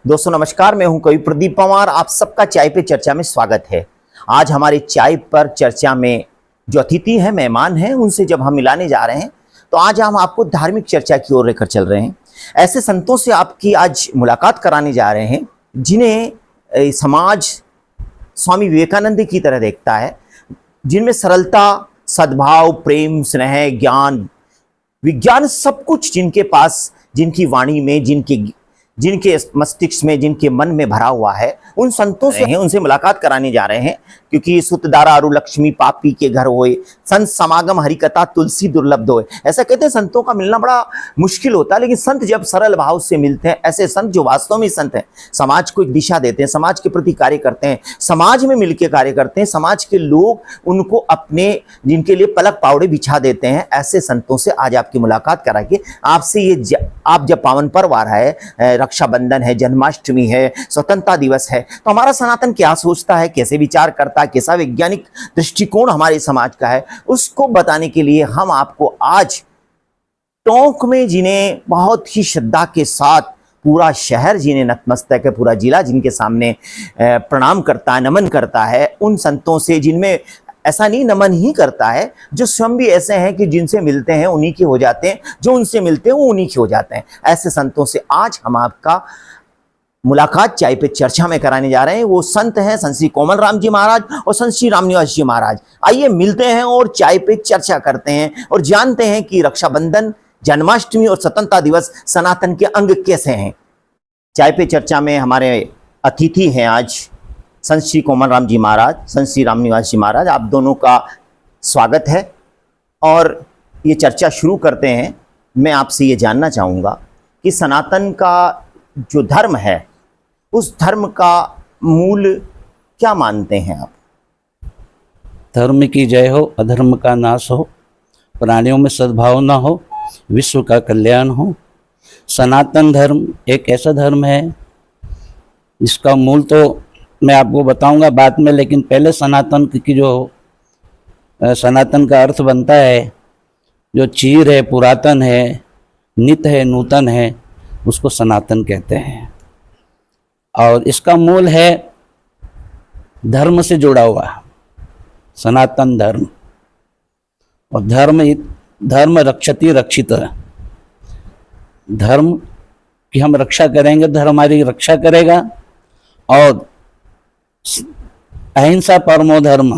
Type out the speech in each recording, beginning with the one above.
दोस्तों नमस्कार, मैं हूं कवि प्रदीप पंवार। आप सबका चाय पे चर्चा में स्वागत है। आज हमारे चाय पर चर्चा में जो अतिथि हैं, मेहमान हैं, उनसे जब हम मिलाने जा रहे हैं तो आज हम आपको धार्मिक चर्चा की ओर लेकर चल रहे हैं। ऐसे संतों से आपकी आज मुलाकात कराने जा रहे हैं जिन्हें समाज स्वामी विवेकानंद की तरह देखता है, जिनमें सरलता, सद्भाव, प्रेम, स्नेह, ज्ञान, विज्ञान सब कुछ जिनके पास, जिनकी वाणी में, जिनके मस्तिष्क में, जिनके मन में भरा हुआ है, उन संतों से हैं, उनसे मुलाकात कराने जा रहे हैं। क्योंकि सुतदारा अरु लक्ष्मी पापी के घर होए, संत समागम हरिकथा तुलसी दुर्लभ होए। ऐसा कहते हैं संतों का मिलना बड़ा मुश्किल होता है, लेकिन संत जब सरल भाव से मिलते हैं, ऐसे संत जो वास्तव में संत हैं, समाज को एक दिशा देते हैं, समाज के प्रति कार्य करते हैं, समाज में मिलकर कार्य करते हैं, समाज के लोग उनको अपने, जिनके लिए पलक पावड़े बिछा देते हैं, ऐसे संतों से आज आपकी मुलाकात करा के आपसे ये आप जब पावन पर्व आ रहा है, रक्षाबंधन है, जन्माष्टमी है, स्वतंत्रता दिवस है, तो हमारा सनातन क्या सोचता है, कैसे विचार करता है, कैसा वैज्ञानिक दृष्टिकोण हमारे समाज का है, उसको बताने के लिए हम आपको आज टोंक में, जिन्हें बहुत ही श्रद्धा के साथ पूरा शहर, जिन्हें नतमस्तक है, पूरा जिला जिनके सामने प्रणाम करता है, नमन करता है, उन संतों से, जिनमें ऐसा नहीं नमन ही करता है, जो स्वयं भी ऐसे हैं कि जिनसे मिलते हैं उन्हीं के हो जाते हैं, जो उनसे मिलते हैं वो उन्हीं के हो जाते हैं। ऐसे संतों से आज हम आपका मुलाकात चाय पे चर्चा में कराने जा रहे हैं। वो संत हैं संत श्री कोमल राम जी महाराज और संत श्री रामनिवास जी महाराज। आइए मिलते हैं और चाय पे चर्चा करते हैं और जानते हैं कि रक्षाबंधन, जन्माष्टमी और स्वतंत्रता दिवस सनातन के अंग कैसे हैं। चाय पे चर्चा में हमारे अतिथि हैं आज संत श्री कोमल राम जी महाराज, संत श्री रामनिवास जी महाराज। आप दोनों का स्वागत है और ये चर्चा शुरू करते हैं। मैं आपसे ये जानना चाहूँगा कि सनातन का जो धर्म है, उस धर्म का मूल क्या मानते हैं आप? धर्म की जय हो, अधर्म का नाश हो, प्राणियों में सद्भाव न हो, विश्व का कल्याण हो। सनातन धर्म एक ऐसा धर्म है जिसका मूल तो मैं आपको बताऊंगा बाद में, लेकिन पहले सनातन की जो सनातन का अर्थ बनता है, जो चीर है, पुरातन है, नित्य है, नूतन है, उसको सनातन कहते हैं। और इसका मूल है धर्म से जुड़ा हुआ सनातन धर्म। और धर्म रक्षति रक्षित, धर्म की हम रक्षा करेंगे, धर्म हमारी रक्षा करेगा। और अहिंसा परमो धर्म,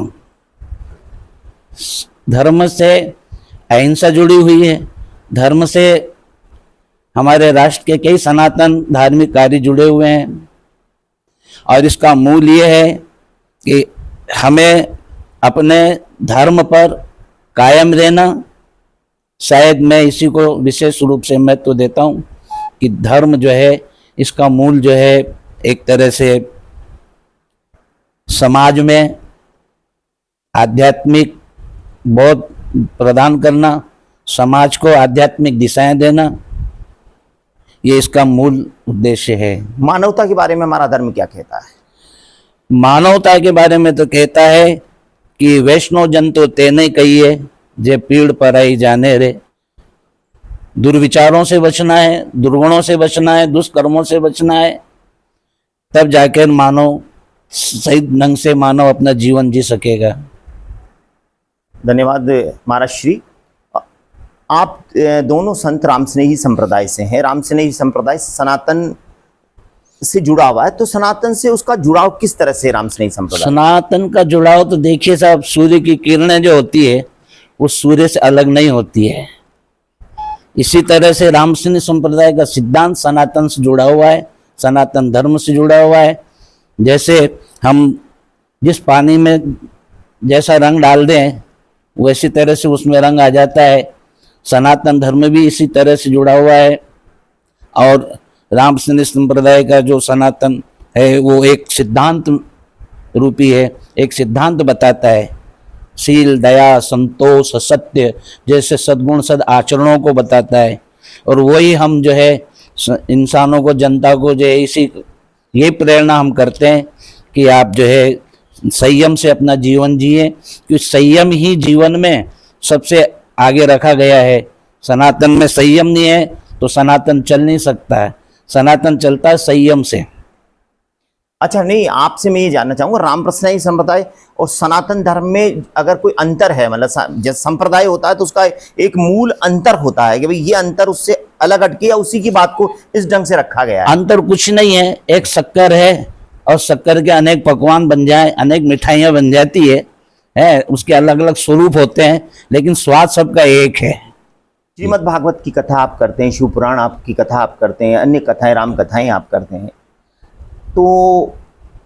धर्म से अहिंसा जुड़ी हुई है, धर्म से हमारे राष्ट्र के कई सनातन धार्मिक कार्य जुड़े हुए हैं। और इसका मूल ये है कि हमें अपने धर्म पर कायम रहना। शायद मैं इसी को विशेष रूप से महत्व देता हूँ कि धर्म जो है, इसका मूल जो है एक तरह से समाज में आध्यात्मिक बोध प्रदान करना, समाज को आध्यात्मिक दिशाएं देना, ये इसका मूल उद्देश्य है। मानवता के बारे में हमारा धर्म क्या कहता है? मानवता के बारे में तो कहता है कि वैष्णव जन तो तेने कहिए, जे पीड़ पर आई जाने रे। दुर्विचारों से बचना है, दुर्गुणों से बचना है, दुष्कर्मों से बचना है, तब जाकर मानव सही ढंग से मानव अपना जीवन जी सकेगा। धन्यवाद महाराज श्री। आप दोनों संत रामस्नेही संप्रदाय से हैं। रामस्नेही संप्रदाय सनातन से जुड़ा हुआ है, तो सनातन से उसका जुड़ाव किस तरह से? रामस्नेही संप्रदाय सनातन का जुड़ाव तो देखिए साहब, सूर्य की किरणें जो होती है वो सूर्य से अलग नहीं होती है। इसी तरह से रामस्नेही संप्रदाय का सिद्धांत सनातन से जुड़ा हुआ है, सनातन धर्म से जुड़ा हुआ है। जैसे हम जिस पानी में जैसा रंग डाल दें वैसी तरह से उसमें रंग आ जाता है। सनातन धर्म भी इसी तरह से जुड़ा हुआ है। और रामस्नेही संप्रदाय का जो सनातन है वो एक सिद्धांत रूपी है, एक सिद्धांत बताता है। शील, दया, संतोष, सत्य जैसे सद्गुण सद आचरणों को बताता है। और वही हम जो है इंसानों को, जनता को जो है ये प्रेरणा हम करते हैं कि आप जो है संयम से अपना जीवन जिए, क्योंकि संयम ही जीवन में सबसे आगे रखा गया है। सनातन में संयम नहीं है तो सनातन चल नहीं सकता है। सनातन चलता है संयम से। अच्छा, नहीं, आपसे मैं ये जानना चाहूंगा, रामप्रश्नायी संप्रदाय और सनातन धर्म में अगर कोई अंतर है, मतलब जैसे संप्रदाय होता है तो उसका एक मूल अंतर होता है कि भाई ये अंतर उससे अलग हटके या उसी की बात को इस ढंग से रखा गया है? अंतर कुछ नहीं है, एक शक्कर है और शक्कर के अनेक पकवान बन जाए, अनेक मिठाइयाँ बन जाती है, उसके अलग अलग स्वरूप होते हैं, लेकिन स्वाद सबका एक है। श्रीमद् भागवत की कथा आप करते हैं, शिव पुराण आपकी कथा आप करते हैं, अन्य कथाएं, राम कथाएं आप करते हैं, तो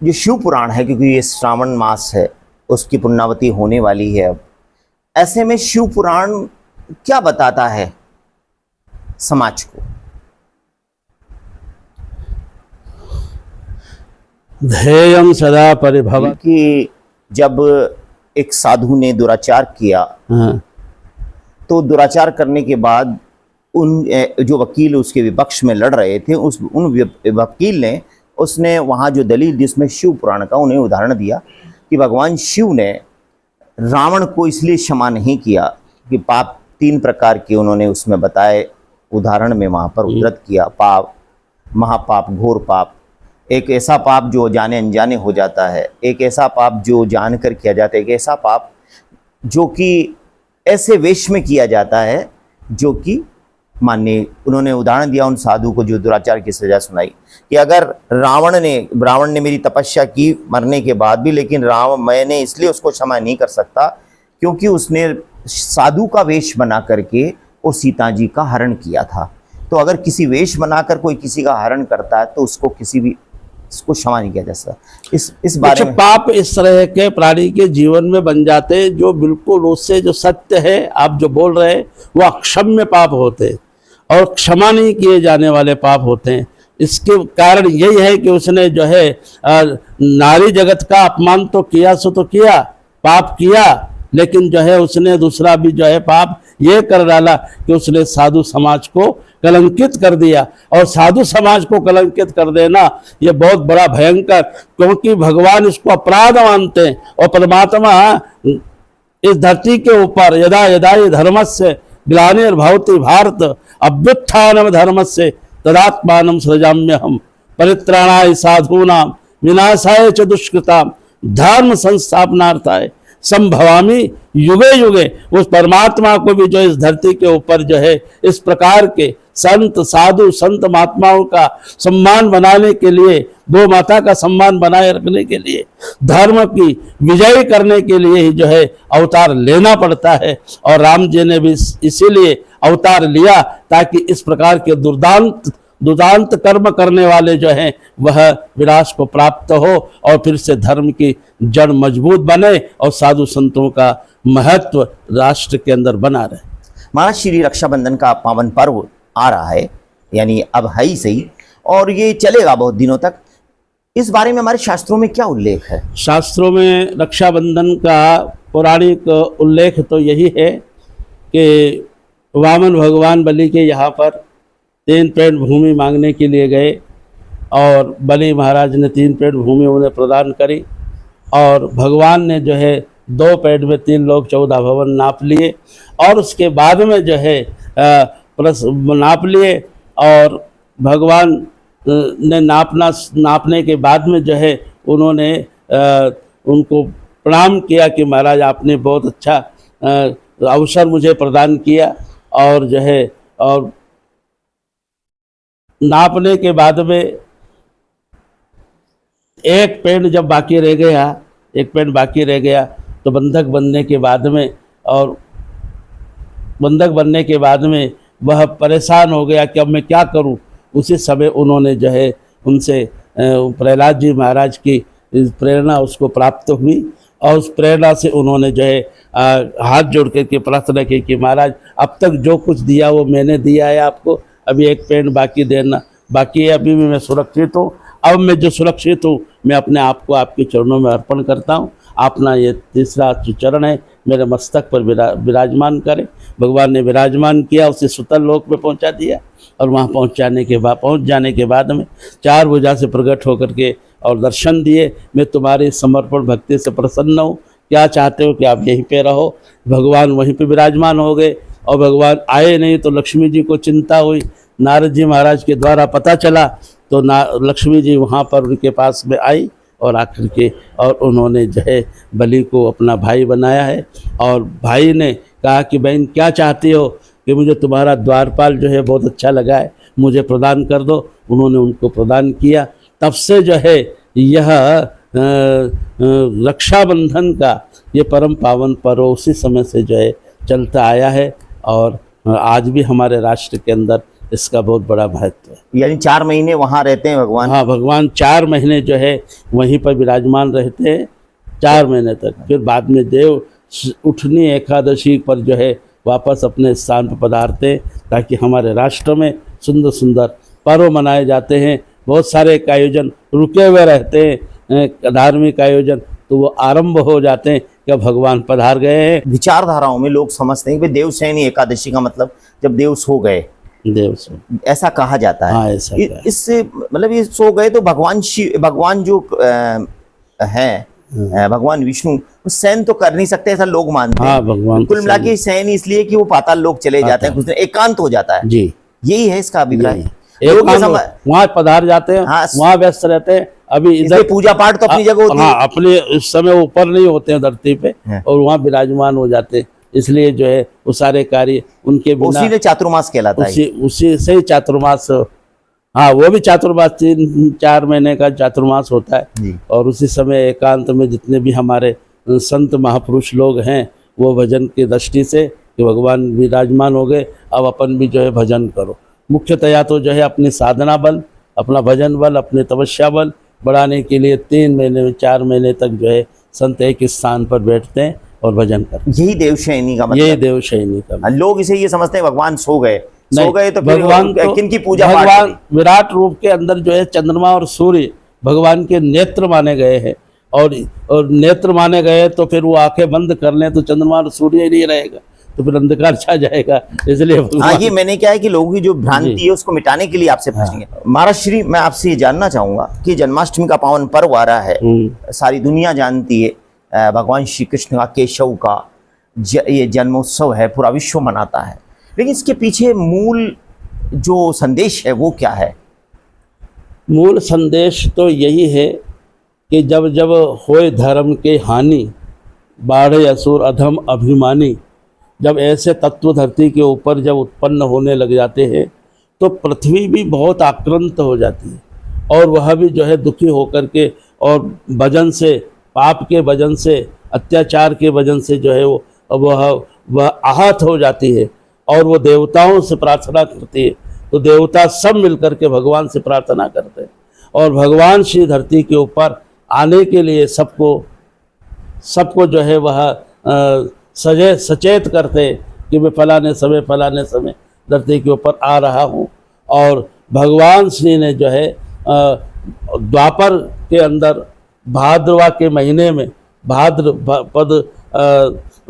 जो शिव पुराण है, क्योंकि ये श्रावण मास है, उसकी पुण्यवती होने वाली है अब, ऐसे में शिव पुराण क्या बताता है समाज को? ध्येयं सदा परिभव, कि जब एक साधु ने दुराचार किया, तो दुराचार करने के बाद उन जो वकील उसके विपक्ष में लड़ रहे थे, उन वकील ने उसने वहाँ जो दलील जिसमें शिव पुराण का उन्हें उदाहरण दिया कि भगवान शिव ने रावण को इसलिए क्षमा नहीं किया कि पाप 3 प्रकार के उन्होंने उसमें बताए, उदाहरण में वहाँ पर उद्धृत किया। पाप, महापाप, घोर पाप, एक ऐसा पाप जो जाने अनजाने हो जाता है, एक ऐसा पाप जो जानकर किया जाता है, एक ऐसा पाप जो कि ऐसे वेश में किया जाता है जो कि माननीय, उन्होंने उदाहरण दिया उन साधु को जो दुराचार की सजा सुनाई कि अगर रावण ने मेरी तपस्या की मरने के बाद भी, लेकिन मैंने इसलिए उसको क्षमा नहीं कर सकता क्योंकि उसने साधु का वेश बना करके और सीता जी का हरण किया था। तो अगर किसी वेश बनाकर कोई किसी का हरण करता है तो उसको इसको क्षमा नहीं किया जा सकता। इस बारे में पाप इस तरह के प्राणी के जीवन में बन जाते जो बिल्कुल उससे जो सत्य है आप जो बोल रहे हैं वो अक्षम्य पाप होते हैं और क्षमा नहीं किए जाने वाले पाप होते हैं। इसके कारण यही है कि उसने जो है नारी जगत का अपमान तो किया, सो तो किया, पाप किया, लेकिन जो है उसने दूसरा भी जो है पाप ये कर डाला कि उसने साधु समाज को कलंकित कर दिया। और साधु समाज को कलंकित कर देना ये बहुत बड़ा भयंकर, क्योंकि भगवान इसको अपराध मानते हैं और परमात्मा इस धरती के ऊपर यदा यदा ये धर्मस्य ग्लानिर्भवति भारत अभ्युत्थानम धर्मस्य तदात्मानं सृजाम्यहम् परित्राणाय साधूनां विनाशाय च दुष्कृताम् धर्म संस्थापनार्थाय संभवामी युगे युगे। उस परमात्मा को भी जो इस धरती के ऊपर जो है इस प्रकार के संत साधु संत महात्माओं का सम्मान बनाने के लिए, गौ माता का सम्मान बनाए रखने के लिए, धर्म की विजय करने के लिए ही जो है अवतार लेना पड़ता है। और राम जी ने भी इसीलिए अवतार लिया ताकि इस प्रकार के दुर्दांत कर्म करने वाले जो हैं वह विनाश को प्राप्त हो और फिर से धर्म की जड़ मजबूत बने और साधु संतों का महत्व राष्ट्र के अंदर बना रहे। महाराज, श्री रक्षाबंधन का पावन पर्व आ रहा है, यानी अब है ही सही, और ये चलेगा बहुत दिनों तक। इस बारे में हमारे शास्त्रों में क्या उल्लेख है? शास्त्रों में रक्षाबंधन का पौराणिक उल्लेख तो यही है कि वामन भगवान बलि के यहाँ पर 3 पेड़ भूमि मांगने के लिए गए और बलि महाराज ने 3 पेड़ भूमि उन्हें प्रदान करी और भगवान ने जो है 2 पेड़ में 3 लोग 14 भवन नाप लिए और उसके बाद में जो है नाप लिए और भगवान ने नापने के बाद में जो है उन्होंने उनको प्रणाम किया कि महाराज आपने बहुत अच्छा अवसर मुझे प्रदान किया। और जो है और नापने के बाद में एक पेड़ जब बाकी रह गया तो बंधक बनने के बाद में वह परेशान हो गया कि अब मैं क्या करूं। उसी समय उन्होंने जो है उनसे प्रहलाद जी महाराज की प्रेरणा उसको प्राप्त हुई और उस प्रेरणा से उन्होंने जो है हाथ जोड़ करके प्रार्थना की कि महाराज अब तक जो कुछ दिया वो मैंने दिया है आपको, अभी एक पेड़ बाकी देना बाकी है, अभी भी मैं सुरक्षित हूँ अब मैं जो सुरक्षित हूँ, मैं अपने आप को आपके चरणों में अर्पण करता हूँ। अपना ये तीसरा जो चरण है मेरे मस्तक पर विराजमान करें। भगवान ने विराजमान किया, उसे सुतल लोक में पहुंचा दिया और वहाँ पहुंच जाने के बाद में 4 भुजा से प्रकट होकर के और दर्शन दिए। मैं तुम्हारे समर्पण भक्ति से प्रसन्न हूँ, क्या चाहते हो कि आप यहीं पे रहो। भगवान वहीं पे विराजमान हो गए और भगवान आए नहीं तो लक्ष्मी जी को चिंता हुई। नारद जी महाराज के द्वारा पता चला तो लक्ष्मी जी वहाँ पर उनके पास में आई और आकर के और उन्होंने जो है बलि को अपना भाई बनाया है। और भाई ने कहा कि बहन क्या चाहती हो कि मुझे तुम्हारा द्वारपाल जो है बहुत अच्छा लगा है, मुझे प्रदान कर दो। उन्होंने उनको प्रदान किया। तब से जो है यह रक्षाबंधन का ये परम पावन पर्व उसी समय से जो है चलता आया है और आज भी हमारे राष्ट्र के अंदर इसका बहुत बड़ा महत्व है। यानी 4 महीने वहाँ रहते हैं भगवान? हाँ, भगवान 4 महीने जो है वहीं पर विराजमान रहते हैं, 4 महीने तक। फिर बाद में देव उठनी एकादशी पर जो है वापस अपने स्थान पर पधारते हैं, ताकि हमारे राष्ट्र में सुंदर सुंदर पर्व मनाए जाते हैं। बहुत सारे आयोजन रुके हुए रहते हैं, धार्मिक आयोजन, तो वो आरंभ हो जाते हैं कि भगवान पधार गए हैं। विचारधाराओं में लोग समझते हैं कि देवशयनी एकादशी का मतलब जब देव सो गए, देव सो, ऐसा कहा जाता है। हाँ, ऐसा इससे मतलब ये सो गए तो भगवान जो हैं भगवान विष्णु शयन तो कर नहीं सकते, ऐसा लोग मानते हैं। हाँ, भगवान कुल मिला के शयन इसलिए कि वो पाताल लोग चले जाते हैं, कुछ दिन एकांत हो जाता है जी, यही है इसका अभिप्राय। वहाँ पधार जाते हैं, हाँ, वहाँ व्यस्त रहते हैं। अभी इधर पूजा पाठ तो अपनी जगह होती है। हाँ, अपने इस समय ऊपर नहीं होते हैं धरती पे और वहाँ विराजमान हो जाते हैं। इसलिए जो है वो सारे कार्य उनके बिना, उसी ने चातुर्मास कहलाता है। उसी से ही चातुर्मास, हाँ, वो भी चातुर्मास 3-4 महीने का चातुर्मास होता है। और उसी समय एकांत में जितने भी हमारे संत महापुरुष लोग हैं वो भजन की दृष्टि से कि भगवान विराजमान हो गए, अब अपन भी जो है भजन करो। मुख्यतया तो जो है अपनी साधना बल, अपना भजन बल, अपने तपस्या बल बढ़ाने के लिए 3 महीने 4 महीने तक जो है संत एक स्थान पर बैठते हैं और भजन करते हैं। यही देवशयनी का मतलब, यही देवशयनी का मतलब। लोग इसे ये समझते हैं भगवान सो गए तो भगवान किनकी पूजा पाठ? भगवान विराट रूप के अंदर जो है चंद्रमा और सूर्य भगवान के नेत्र माने गए हैं और नेत्र माने गए तो फिर वो आंखें बंद कर लें तो चंद्रमा और सूर्य ही नहीं रहेगा, तो फिर अंधकार छा जाएगा। इसलिए ये मैंने क्या है कि लोगों की जो भ्रांति है उसको मिटाने के लिए आपसे पूछेंगे। महाराज श्री, मैं आपसे ये जानना चाहूंगा कि जन्माष्टमी का पावन पर्व आ रहा है, सारी दुनिया जानती है, भगवान श्री कृष्ण का, केशव का ये जन्मोत्सव है, पूरा विश्व मनाता है, लेकिन इसके पीछे मूल जो संदेश है वो क्या है? मूल संदेश तो यही है कि जब जब होए धर्म के हानि, बाढ़े असुर अधम अभिमानी, जब ऐसे तत्व धरती के ऊपर जब उत्पन्न होने लग जाते हैं तो पृथ्वी भी बहुत आक्रांत हो जाती है और वह भी जो है दुखी होकर के और वजन से, पाप के वजन से, अत्याचार के वजन से जो है वह आहत हो जाती है और वो देवताओं से प्रार्थना करती है। तो देवता सब मिलकर के भगवान से प्रार्थना करते हैं और भगवान श्री धरती के ऊपर आने के लिए सबको जो है वह सचेत करते कि मैं फलाने समय धरती के ऊपर आ रहा हूँ। और भगवान श्री ने जो है द्वापर के अंदर भाद्रवा के महीने में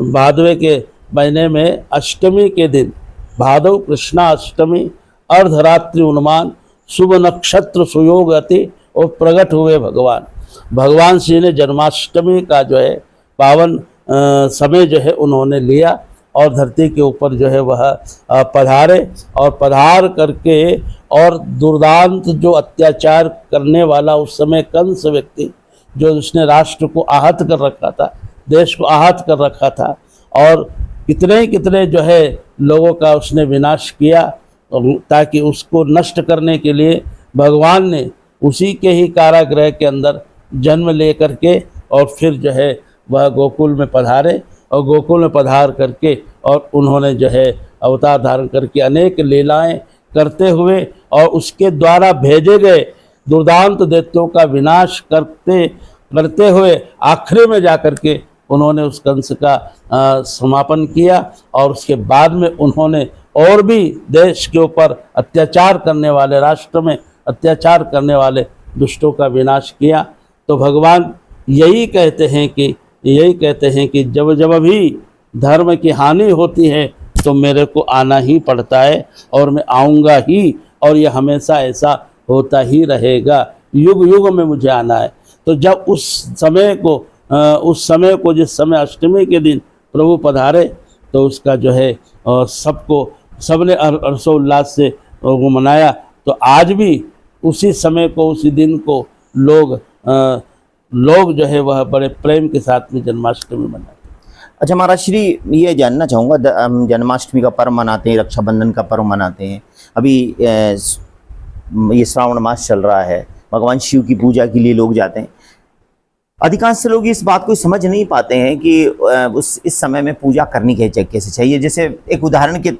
भादवे के महीने में अष्टमी के दिन, भादव कृष्णा अष्टमी, अर्धरात्रि उन्मान, शुभ नक्षत्र सुयोग अति और प्रकट हुए भगवान श्री ने जन्माष्टमी का जो है पावन समय जो है उन्होंने लिया और धरती के ऊपर जो है वह पधारे और पधार करके और दुर्दांत जो अत्याचार करने वाला उस समय कंस व्यक्ति, जो उसने राष्ट्र को आहत कर रखा था, देश को आहत कर रखा था और कितने जो है लोगों का उसने विनाश किया, ताकि उसको नष्ट करने के लिए भगवान ने उसी के ही कारागृह के अंदर जन्म ले करके और फिर जो है वह गोकुल में पधारे और गोकुल में पधार करके और उन्होंने जो है अवतार धारण करके अनेक लीलाएं करते हुए और उसके द्वारा भेजे गए दुर्दांत दैत्यों का विनाश करते हुए आखिरी में जाकर के उन्होंने उस कंस का समापन किया और उसके बाद में उन्होंने और भी देश के ऊपर अत्याचार करने वाले, राष्ट्र में अत्याचार करने वाले दुष्टों का विनाश किया। तो भगवान यही कहते हैं कि जब जब भी धर्म की हानि होती है तो मेरे को आना ही पड़ता है और मैं आऊँगा ही, और ये हमेशा ऐसा होता ही रहेगा, युग युग में मुझे आना है। तो जब उस समय को जिस समय अष्टमी के दिन प्रभु पधारे तो उसका जो है सबने हर्षोल्लास से वो मनाया। तो आज भी उसी समय को, उसी दिन को लोग जो है वह बड़े प्रेम के साथ में जन्माष्टमी मनाते हैं। अच्छा महाराज श्री, ये जानना चाहूँगा, हम जन्माष्टमी का पर्व मनाते हैं, रक्षाबंधन का पर्व मनाते हैं, अभी ये श्रावण मास चल रहा है, भगवान शिव की पूजा के लिए लोग जाते हैं। अधिकांश लोग इस बात को समझ नहीं पाते हैं कि इस समय में पूजा करनी कैसे चाहिए। जैसे एक उदाहरण के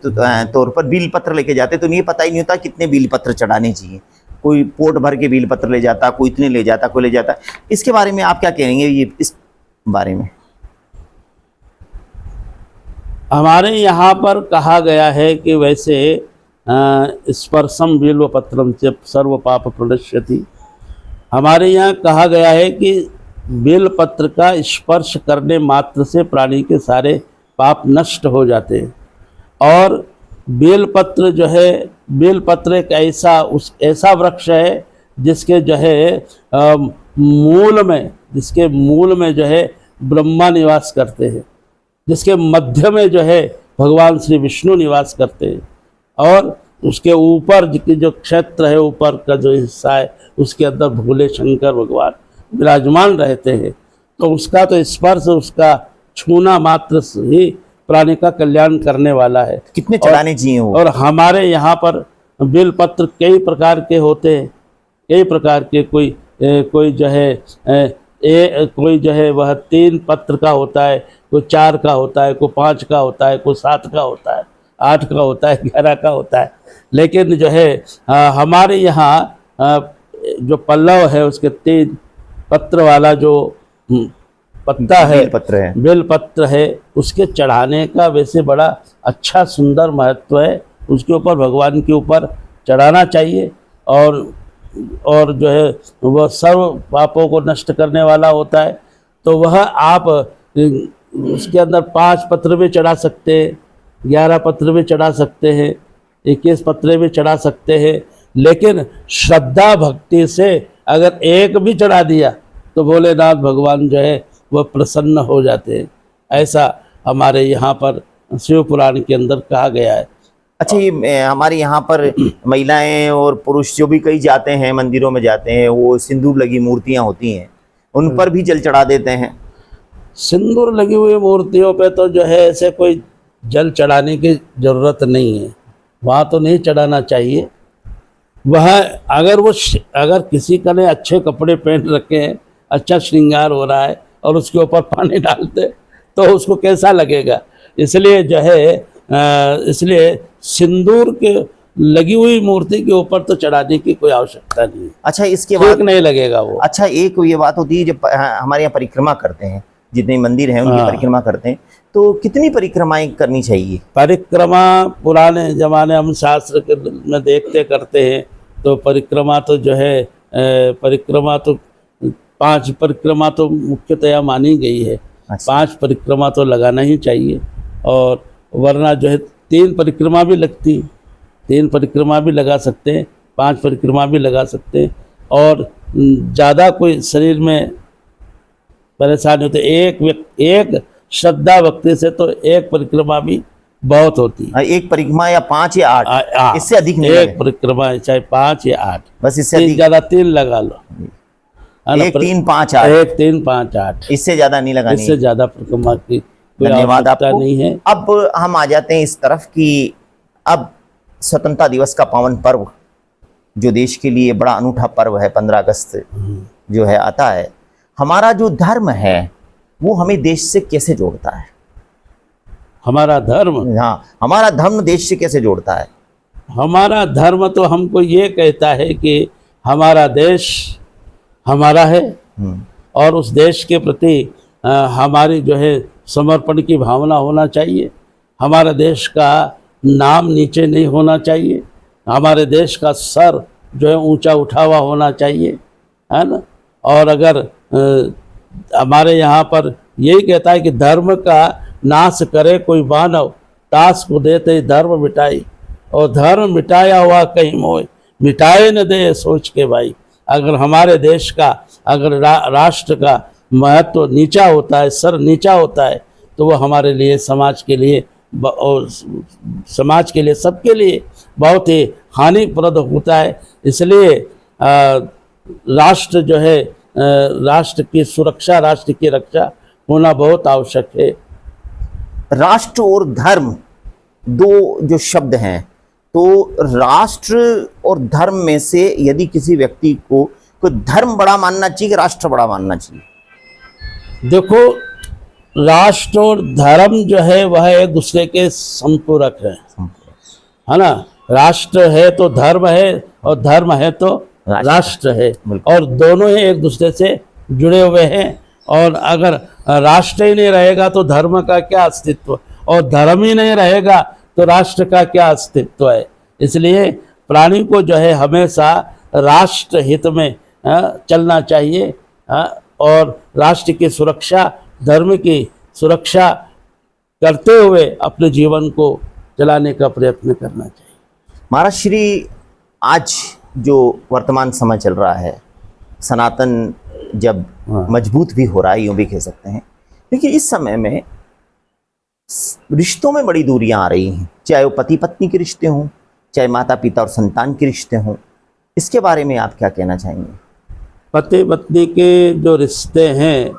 तौर पर बील पत्र लेके जाते तो नहीं पता ही नहीं होता कितने बील पत्र चढ़ाने चाहिए। कोई पोट भर के बील पत्र ले जाता, कोई इतने ले जाता, कोई ले जाता। इसके बारे में आप क्या कहेंगे, ये इस बारे में? हमारे यहाँ पर कहा गया है कि वैसे स्पर्शम बिल्व पत्रम से सर्व पाप प्रणश्यति। हमारे यहाँ कहा गया है कि बेल पत्र का स्पर्श करने मात्र से प्राणी के सारे पाप नष्ट हो जाते हैं। और बेल पत्र जो है, बेल पत्र एक ऐसा वृक्ष है जिसके जो है जिसके मूल में जो है ब्रह्मा निवास करते हैं, जिसके मध्य में जो है भगवान श्री विष्णु निवास करते हैं, और उसके ऊपर जो क्षेत्र है, ऊपर का जो हिस्सा है, उसके अंदर भोले शंकर भगवान विराजमान रहते हैं। तो उसका तो स्पर्श, उसका छूना मात्र से ही प्राणी का कल्याण करने वाला है। कितने चढ़ाने चाहिए वो? और हमारे यहाँ पर बेल पत्र कई प्रकार के होते हैं, कई प्रकार के। कोई जो है वह 3 पत्र का होता है, कोई 4 का होता है, कोई 5 का होता है, कोई 7 का होता है, 8 का होता है, 11 का होता है। लेकिन जो है हमारे यहाँ जो पल्लव है उसके 3 पत्र वाला जो पत्ता है, बेल पत्र है, उसके चढ़ाने का वैसे बड़ा अच्छा सुंदर महत्व है। उसके ऊपर भगवान के ऊपर चढ़ाना चाहिए, और जो है वह सर्व पापों को नष्ट करने वाला होता है। तो वह आप उसके अंदर 5 पत्र भी चढ़ा सकते हैं, 11 पत्र भी चढ़ा सकते हैं, 21 पत्र भी चढ़ा सकते हैं। लेकिन श्रद्धा भक्ति से अगर एक भी चढ़ा दिया तो भोलेनाथ भगवान जो है वह प्रसन्न हो जाते हैं। ऐसा हमारे यहाँ पर शिव पुराण के अंदर कहा गया है। अच्छा, ये हमारे यहाँ पर महिलाएं और पुरुष जो भी कई जाते हैं, मंदिरों में जाते हैं, वो सिंदूर लगी मूर्तियाँ होती हैं, उन पर भी जल चढ़ा देते हैं। सिंदूर लगी हुई मूर्तियों पे तो जो है ऐसे कोई जल चढ़ाने की ज़रूरत नहीं है, वहाँ तो नहीं चढ़ाना चाहिए। वह अगर किसी का ने अच्छे कपड़े पहन रखे हैं, अच्छा श्रृंगार हो रहा है, और उसके ऊपर पानी डालते तो उसको कैसा लगेगा। इसलिए जो है इसलिए सिंदूर के लगी हुई मूर्ति के ऊपर तो चढ़ाने की कोई आवश्यकता नहीं है। अच्छा, इसके बाद नहीं लगेगा वो। अच्छा, एक ये बात होती है, जब हमारे यहाँ परिक्रमा करते हैं, जितने मंदिर हैं उनकी परिक्रमा करते हैं, तो कितनी परिक्रमाएं करनी चाहिए? परिक्रमा पुराने जमाने हम शास्त्र के में देखते करते हैं, तो परिक्रमा तो जो है 5 परिक्रमा तो मुख्यतया मानी गई है। 5 परिक्रमा तो लगाना ही चाहिए, और वरना जो है 3 परिक्रमा भी लगती, 3 परिक्रमा भी लगा सकते हैं, 5 परिक्रमा भी लगा सकते हैं। और ज़्यादा कोई शरीर में परेशानी होती, एक श्रद्धा भक्ति से तो 1 परिक्रमा भी बहुत होती है। 1 परिक्रमा या 5 या 8, इससे अधिक नहीं। 1 परिक्रमा चाहे 5 या 8, बस इससे ज़्यादा 3 लगा लो। 1 3 5 8, 1 3 5 8, इससे ज़्यादा नहीं लगानी। इससे ज़्यादा परिक्रमा की धन्यवाद आपको। नहीं है। अब हम आ जाते हैं इस तरफ कि अब स्वतंत्रता दिवस का पावन पर्व, जो देश के लिए बड़ा अनूठा पर्व है, 15 अगस्त जो है आता है। हमारा जो धर्म है वो हमें देश से कैसे जोड़ता है? हमारा धर्म, हाँ, हमारा धर्म देश से कैसे जोड़ता है? हमारा धर्म तो हमको ये कहता है कि हमारा देश हमारा है, और उस देश के प्रति हमारी जो है समर्पण की भावना होना चाहिए। हमारे देश का नाम नीचे नहीं होना चाहिए, हमारे देश का सर जो है ऊंचा उठा हुआ होना चाहिए। है ना। और अगर हमारे यहाँ पर यही कहता है कि धर्म का नाश करे कोई मानव, दास को देते ही धर्म मिटाई, और धर्म मिटाया हुआ कहीं मोह, मिटाए न दे सोच के भाई। अगर हमारे देश का, अगर राष्ट्र का महत्व नीचा होता है, सर नीचा होता है, तो वो हमारे लिए, समाज के लिए और समाज के लिए, सबके लिए बहुत ही हानिप्रद होता है। इसलिए राष्ट्र जो है, राष्ट्र की सुरक्षा, राष्ट्र की रक्षा होना बहुत आवश्यक है। राष्ट्र और धर्म दो जो शब्द हैं, तो राष्ट्र और धर्म में से यदि किसी व्यक्ति को कोई धर्म बड़ा मानना चाहिए कि राष्ट्र बड़ा मानना चाहिए? देखो, राष्ट्र और धर्म जो है वह एक दूसरे के संपूरक है ना। राष्ट्र है तो धर्म है, और धर्म है तो राष्ट्र है, और दोनों ही एक दूसरे से जुड़े हुए हैं। और अगर राष्ट्र ही नहीं रहेगा तो धर्म का क्या अस्तित्व, और धर्म ही नहीं रहेगा तो राष्ट्र का क्या अस्तित्व है। इसलिए प्राणी को जो है हमेशा राष्ट्र हित में चलना चाहिए, और राष्ट्र की सुरक्षा, धर्म की सुरक्षा करते हुए अपने जीवन को चलाने का प्रयत्न करना चाहिए। महाराज श्री, आज जो वर्तमान समय चल रहा है, सनातन जब मजबूत भी हो रहा है, यूं भी कह सकते हैं, लेकिन इस समय में रिश्तों में बड़ी दूरियां आ रही हैं, चाहे वो पति पत्नी के रिश्ते हों, चाहे माता पिता और संतान के रिश्ते हों। इसके बारे में आप क्या कहना चाहेंगे? पति पत्नी के जो रिश्ते हैं,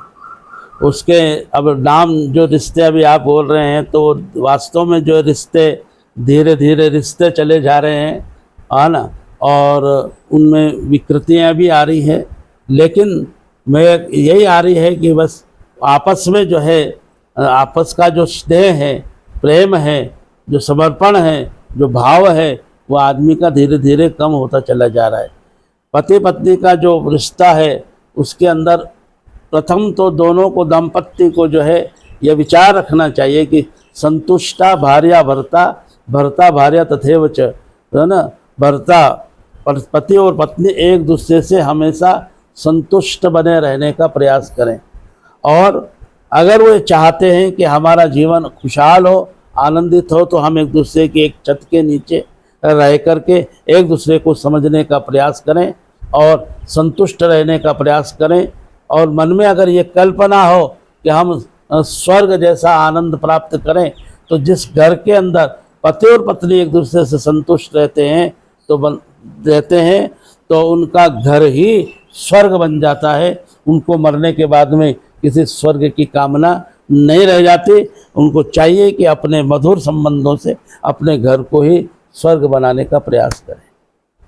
उसके अब नाम जो रिश्ते अभी आप बोल रहे हैं, तो वास्तव में जो रिश्ते धीरे धीरे रिश्ते चले जा रहे हैं, है ना, और उनमें विकृतियां भी आ रही है। लेकिन मैं यही आ रही है कि बस आपस में जो है, आपस का जो स्नेह है, प्रेम है, जो समर्पण है, जो भाव है, वो आदमी का धीरे धीरे कम होता चला जा रहा है। पति पत्नी का जो रिश्ता है, उसके अंदर प्रथम तो दोनों को, दंपत्ति को जो है यह विचार रखना चाहिए कि संतुष्टा भार्या भर्ता, भर्ता भार्या तथैव च, है ना। भर्ता, पति और पत्नी एक दूसरे से हमेशा संतुष्ट बने रहने का प्रयास करें, और अगर वो चाहते हैं कि हमारा जीवन खुशहाल हो, आनंदित हो, तो हम एक दूसरे के एक छत के नीचे रह करके एक दूसरे को समझने का प्रयास करें और संतुष्ट रहने का प्रयास करें। और मन में अगर ये कल्पना हो कि हम स्वर्ग जैसा आनंद प्राप्त करें, तो जिस घर के अंदर पति और पत्नी एक दूसरे से संतुष्ट रहते हैं, तो उनका घर ही स्वर्ग बन जाता है। उनको मरने के बाद में किसी स्वर्ग की कामना नहीं रह जाती। उनको चाहिए कि अपने मधुर संबंधों से अपने घर को ही स्वर्ग बनाने का प्रयास करें।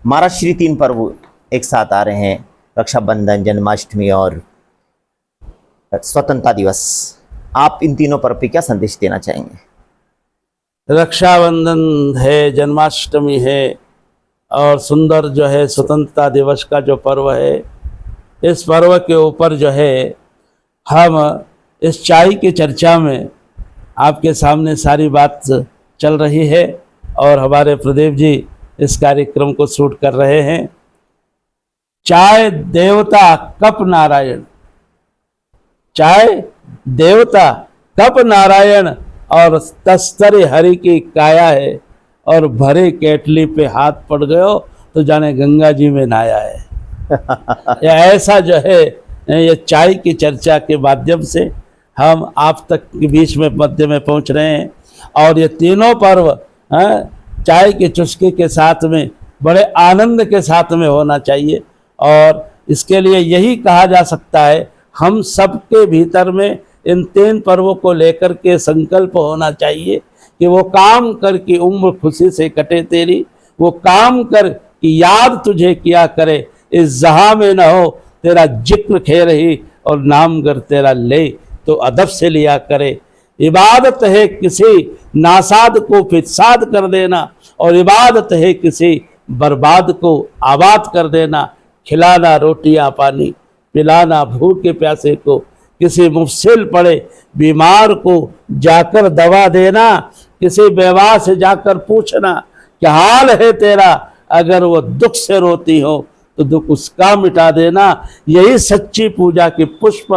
महाराज श्री 3 पर्व एक साथ आ रहे हैं, रक्षाबंधन, जन्माष्टमी और स्वतंत्रता दिवस। आप इन तीनों पर्व पे क्या संदेश देना चाहेंगे? रक्षाबंधन है, जन्माष्टमी है, और सुंदर जो है स्वतंत्रता दिवस का जो पर्व है, इस पर्व के ऊपर जो है हम इस चाय की चर्चा में आपके सामने सारी बात चल रही है, और हमारे प्रदीप जी इस कार्यक्रम को शूट कर रहे हैं। चाय देवता कप नारायण, चाय देवता कप नारायण, और तस्तरी हरि की काया है, और भरे केटली पे हाथ पड़ गयो तो जाने गंगा जी में नहाया है। या ऐसा जो है, ये चाय की चर्चा के माध्यम से हम आप तक के बीच में मध्य में पहुंच रहे हैं। और ये तीनों पर्व चाय की चुस्की के साथ में बड़े आनंद के साथ में होना चाहिए, और इसके लिए यही कहा जा सकता है, हम सबके भीतर में इन 3 पर्वों को लेकर के संकल्प होना चाहिए कि वो काम कर की उम्र खुशी से कटे तेरी, वो काम कर कि याद तुझे किया करे, इस जहां में न हो तेरा जिक्र खे रही, और नाम गर तेरा ले तो अदब से लिया करे। इबादत है किसी नासाद को फिसाद कर देना, और इबादत है किसी बर्बाद को आबाद कर देना। खिलाना रोटियां पानी, पिलाना भूखे प्यासे को, किसी मुफसिल पड़े बीमार को जाकर दवा देना, किसी बेवा से जाकर पूछना क्या हाल है तेरा, अगर वो दुख से रोती हो तो दुख उसका मिटा देना। यही सच्ची पूजा की पुष्प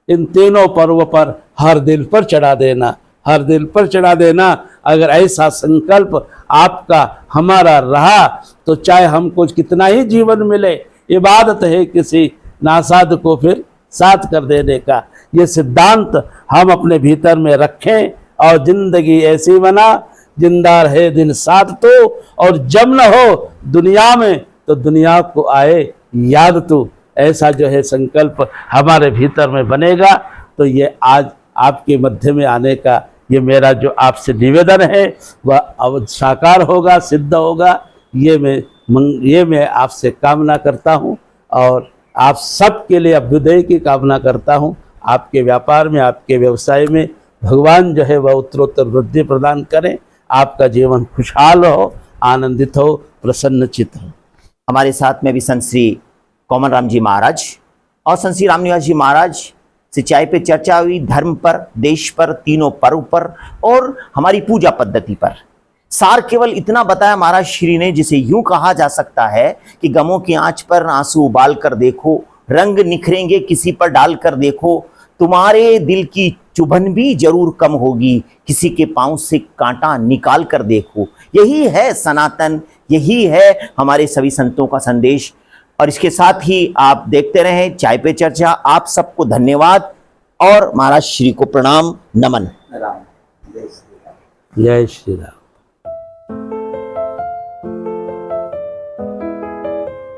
इन तीनों पर्व पर हर दिल पर चढ़ा देना, हर दिल पर चढ़ा देना। अगर ऐसा संकल्प आपका हमारा रहा तो चाहे हमको कितना ही जीवन मिले, इबादत है किसी नासाद को फिर साथ कर देने का। ये सिद्धांत हम अपने भीतर में रखें और जिंदगी ऐसी बना, जिंदा रहे दिन साथ तो, और जब न हो दुनिया में तो दुनिया को आए याद तो। ऐसा जो है संकल्प हमारे भीतर में बनेगा तो ये आज आपके मध्य में आने का ये मेरा जो आपसे निवेदन है वह अब साकार होगा, सिद्ध होगा। ये मैं आपसे कामना करता हूँ और आप सबके लिए अभ्युदय की कामना करता हूँ। आपके व्यापार में, आपके व्यवसाय में भगवान जो है वह उत्तरोत्तर वृद्धि प्रदान करें। आपका जीवन खुशहाल हो, आनंदित हो, प्रसन्नचित हो। हमारे साथ में भी संत श्री कोमल राम जी महाराज और संत श्री रामनिवास जी महाराज से चाय पे चर्चा हुई, धर्म पर, देश पर, तीनों पर्व पर और हमारी पूजा पद्धति पर। सार केवल इतना बताया महाराज श्री ने, जिसे यूं कहा जा सकता है कि गमों की आंच पर आंसू उबाल कर देखो, रंग निखरेंगे किसी पर डाल कर देखो, तुम्हारे दिल की चुभन भी जरूर कम होगी, किसी के पांव से कांटा निकाल कर देखो। यही है सनातन, यही है हमारे सभी संतों का संदेश। और इसके साथ ही आप देखते रहें चाय पे चर्चा। आप सबको धन्यवाद और महाराज श्री को प्रणाम, नमन। जय श्री राम।